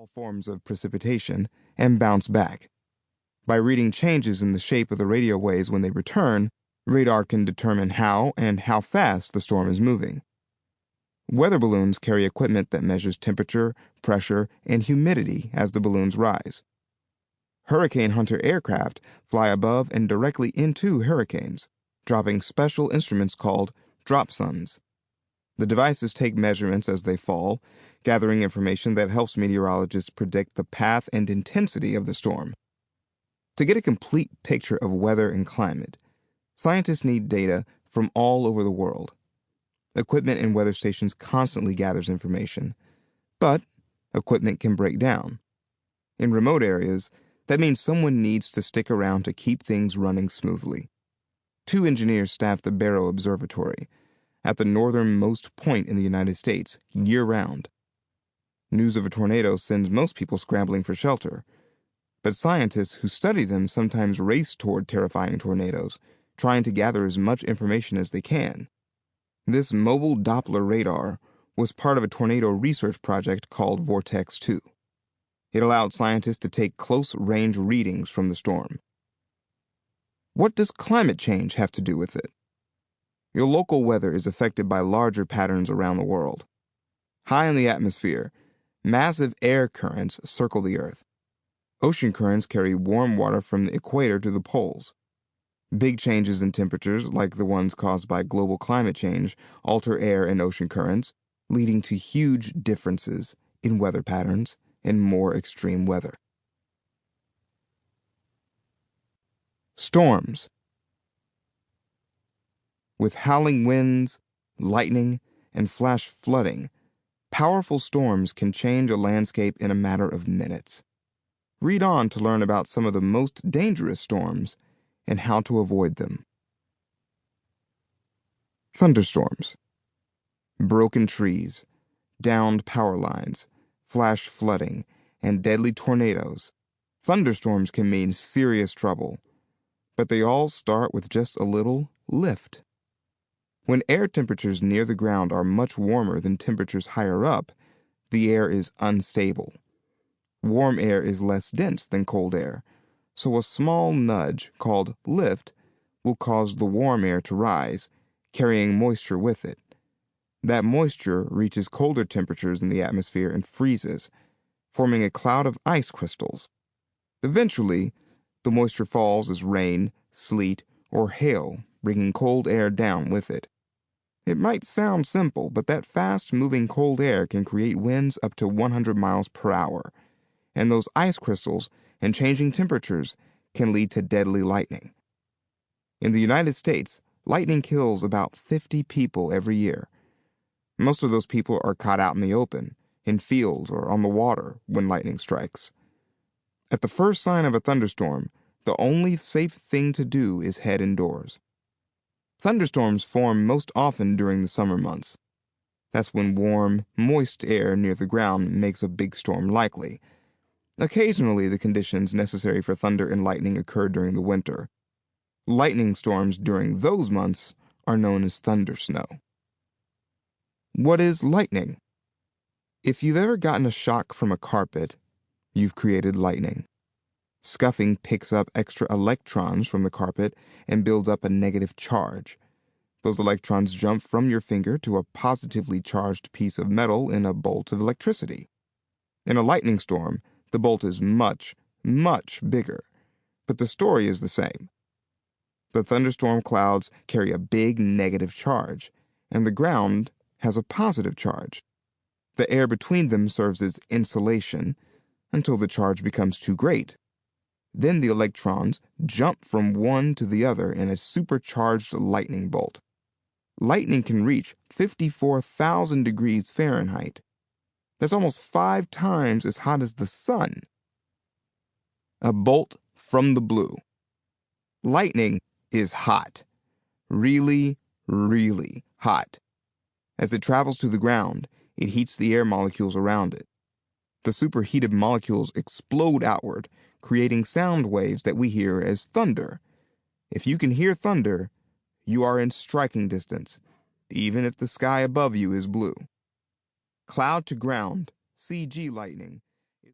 all forms of precipitation and bounce back. By reading changes in the shape of the radio waves when they return, radar can determine how and how fast the storm is moving. Weather balloons carry equipment that measures temperature, pressure, and humidity as the balloons rise. Hurricane hunter aircraft fly above and directly into hurricanes, dropping special instruments called dropsums. The devices take measurements as they fall, gathering information that helps meteorologists predict the path and intensity of the storm. To get a complete picture of weather and climate, scientists need data from all over the world. Equipment in weather stations constantly gathers information, but equipment can break down. In remote areas, that means someone needs to stick around to keep things running smoothly. 2 engineers staff the Barrow Observatory, at the northernmost point in the United States, year-round. News of a tornado sends most people scrambling for shelter, but scientists who study them sometimes race toward terrifying tornadoes, trying to gather as much information as they can. This mobile Doppler radar was part of a tornado research project called Vortex 2. It allowed scientists to take close-range readings from the storm. What does climate change have to do with it? Your local weather is affected by larger patterns around the world. High in the atmosphere, massive air currents circle the Earth. Ocean currents carry warm water from the equator to the poles. Big changes in temperatures, like the ones caused by global climate change, alter air and ocean currents, leading to huge differences in weather patterns and more extreme weather. Storms. With howling winds, lightning, and flash flooding, powerful storms can change a landscape in a matter of minutes. Read on to learn about some of the most dangerous storms and how to avoid them. Thunderstorms. Broken trees, downed power lines, flash flooding, and deadly tornadoes. Thunderstorms can mean serious trouble, but they all start with just a little lift. When air temperatures near the ground are much warmer than temperatures higher up, the air is unstable. Warm air is less dense than cold air, so a small nudge called lift will cause the warm air to rise, carrying moisture with it. That moisture reaches colder temperatures in the atmosphere and freezes, forming a cloud of ice crystals. Eventually, the moisture falls as rain, sleet, or hail, bringing cold air down with it. It might sound simple, but that fast-moving cold air can create winds up to 100 miles per hour, and those ice crystals and changing temperatures can lead to deadly lightning. In the United States, lightning kills about 50 people every year. Most of those people are caught out in the open, in fields or on the water when lightning strikes. At the first sign of a thunderstorm, the only safe thing to do is head indoors. Thunderstorms form most often during the summer months. That's when warm, moist air near the ground makes a big storm likely. Occasionally, the conditions necessary for thunder and lightning occur during the winter. Lightning storms during those months are known as thundersnow. What is lightning? If you've ever gotten a shock from a carpet, you've created lightning. Scuffing picks up extra electrons from the carpet and builds up a negative charge. Those electrons jump from your finger to a positively charged piece of metal in a bolt of electricity. In a lightning storm, the bolt is much, much bigger, but the story is the same. The thunderstorm clouds carry a big negative charge, and the ground has a positive charge. The air between them serves as insulation until the charge becomes too great. Then the electrons jump from one to the other in a supercharged lightning bolt. Lightning can reach 54,000 degrees Fahrenheit. That's almost 5 times as hot as the sun. A bolt from the blue. Lightning is hot. Really, really hot. As it travels to the ground, it heats the air molecules around it. The superheated molecules explode outward, creating sound waves that we hear as thunder. If you can hear thunder, you are in striking distance, even if the sky above you is blue. Cloud to ground, CG lightning,